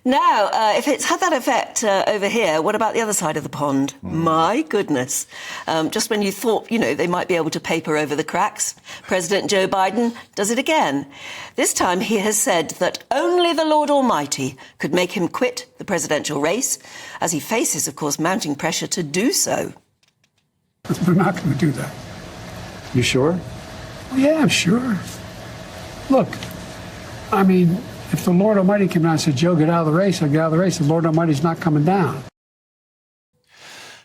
Now, if it's had that effect over here, what about the other side of the pond? My goodness. Just when you thought, they might be able to paper over the cracks, President Joe Biden does it again. This time he has said that only the Lord Almighty could make him quit the presidential race, as he faces, of course, mounting pressure to do so. We're not going to do that. You sure? Well, yeah, I'm sure. Look, I mean, if the Lord Almighty came out and said, Joe, get out of the race, I'll get out of the race. The Lord Almighty's not coming down.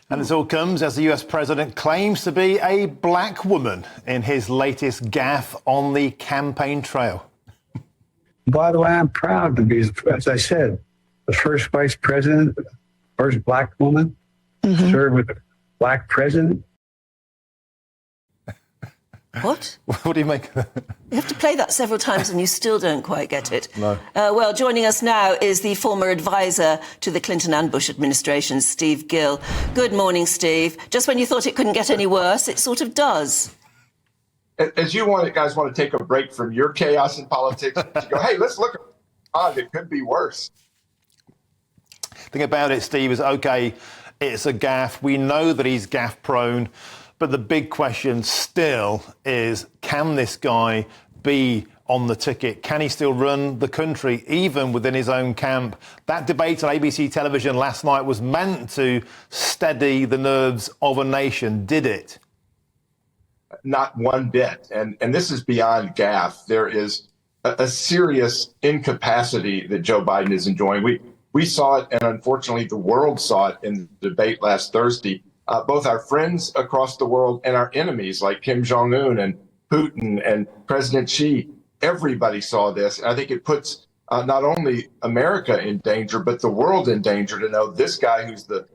And this all comes as the US president claims to be a black woman in his latest gaffe on the campaign trail. By the way, I'm proud to be, as I said, the first vice president, first black woman, served with a black president. What? What do you make of that? You have to play that several times and you still don't quite get it. No. Well, joining us now is the former advisor to the Clinton and Bush administrations, Steve Gill. Good morning, Steve. Just when you thought it couldn't get any worse, it sort of does. As you guys want to take a break from your chaos in politics, you go, hey, let's look at it could be worse. The thing about it, Steve, is, OK, it's a gaffe. We know that he's gaffe prone. But the big question still is, can this guy be on the ticket? Can he still run the country, even within his own camp? That debate on ABC television last night was meant to steady the nerves of a nation. Did it? Not one bit. And this is beyond gaffe. There is a serious incapacity that Joe Biden is enjoying. We saw it, and unfortunately the world saw it in the debate last Thursday. Both our friends across the world and our enemies like Kim Jong-un and Putin and President Xi, everybody saw this. And I think it puts not only America in danger, but the world in danger to know this guy who's the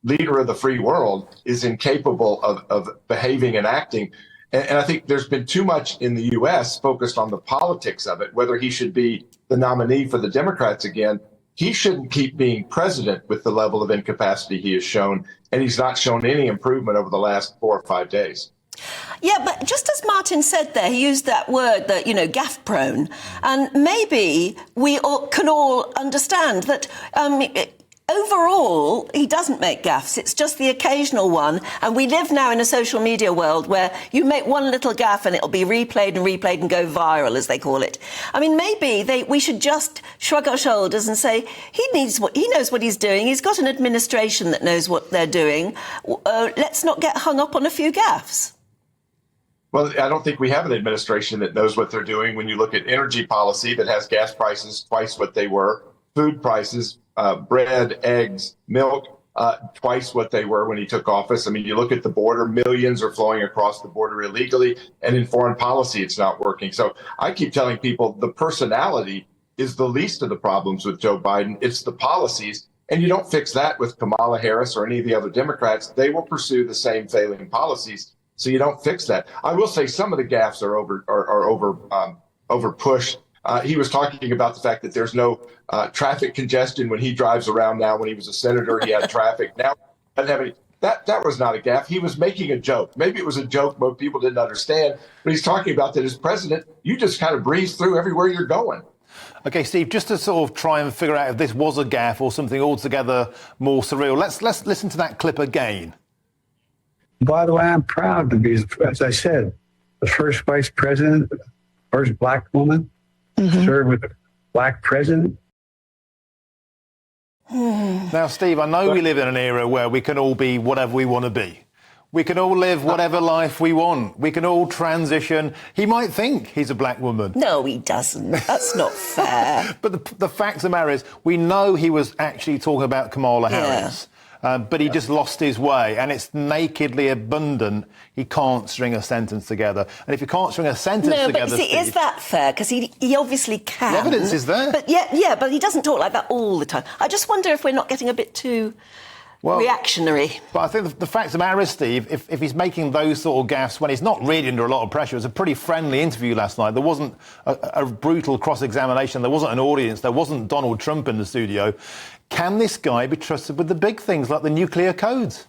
leader of the free world is incapable of behaving and acting. And I think there's been too much in the U.S. focused on the politics of it, whether he should be the nominee for the Democrats again. He shouldn't keep being president with the level of incapacity he has shown, and he's not shown any improvement over the last 4 or 5 days. Yeah, but just as Martin said there, he used that word that, gaffe prone, and maybe we can all understand that overall, he doesn't make gaffes. It's just the occasional one. And we live now in a social media world where you make one little gaffe and it'll be replayed and go viral, as they call it. I mean, maybe we should just shrug our shoulders and say, he knows what he's doing. He's got an administration that knows what they're doing. Let's not get hung up on a few gaffes. Well, I don't think we have an administration that knows what they're doing. When you look at energy policy that has gas prices twice what they were, food prices, bread, eggs, milk, twice what they were when he took office. I mean, you look at the border, millions are flowing across the border illegally, and in foreign policy, it's not working. So I keep telling people the personality is the least of the problems with Joe Biden. It's the policies. And you don't fix that with Kamala Harris or any of the other Democrats. They will pursue the same failing policies. So you don't fix that. I will say some of the gaffes are over pushed. He was talking about the fact that there's no traffic congestion when he drives around now. When he was a senator, he had traffic. Now, doesn't have any. That was not a gaffe. He was making a joke. Maybe it was a joke most people didn't understand. But he's talking about that as president, you just kind of breeze through everywhere you're going. OK, Steve, just to sort of try and figure out if this was a gaffe or something altogether more surreal, let's listen to that clip again. By the way, I'm proud to be, as I said, the first vice president, first black woman, served with a black president. Now, Steve, I know we live in an era where we can all be whatever we want to be. We can all live whatever life we want. We can all transition. He might think he's a black woman. No, he doesn't. That's not fair. But the fact of the matter is, we know he was actually talking about Kamala Harris. But he just lost his way, and it's nakedly abundant. He can't string a sentence together. And if you can't string a sentence together... No, but see, is that fair? Because he obviously can. The evidence is there. But yeah, but he doesn't talk like that all the time. I just wonder if we're not getting a bit too reactionary. But I think the fact of the matter is, Steve, if he's making those sort of gaffes when he's not really under a lot of pressure, it was a pretty friendly interview last night. There wasn't a brutal cross-examination. There wasn't an audience. There wasn't Donald Trump in the studio. Can this guy be trusted with the big things like the nuclear codes?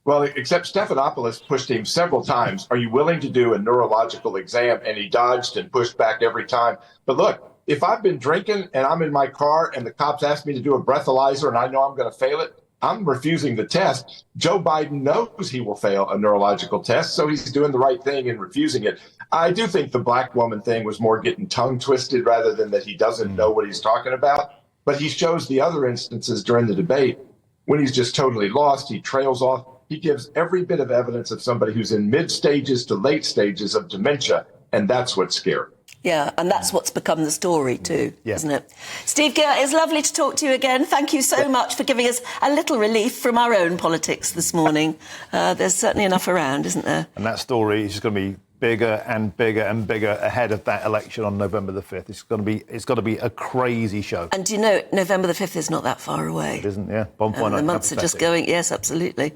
Well, except Stephanopoulos pushed him several times. Are you willing to do a neurological exam? And he dodged and pushed back every time. But look, if I've been drinking and I'm in my car and the cops ask me to do a breathalyzer and I know I'm going to fail it, I'm refusing the test. Joe Biden knows he will fail a neurological test, so he's doing the right thing in refusing it. I do think the black woman thing was more getting tongue twisted rather than that he doesn't know what he's talking about. But he shows the other instances during the debate when he's just totally lost, he trails off. He gives every bit of evidence of somebody who's in mid stages to late stages of dementia, and that's what's scary. Yeah, and that's what's become the story too, Yeah. isn't it? Steve Gill, it's lovely to talk to you again. Thank you so much for giving us a little relief from our own politics this morning. There's certainly enough around, isn't there? And that story is just going to be bigger and bigger and bigger ahead of that election on November the 5th. It's going to be a crazy show. And do you know, November the 5th is not that far away. It isn't, yeah. Bonfire night, the months are just apathetic. going, yes, absolutely.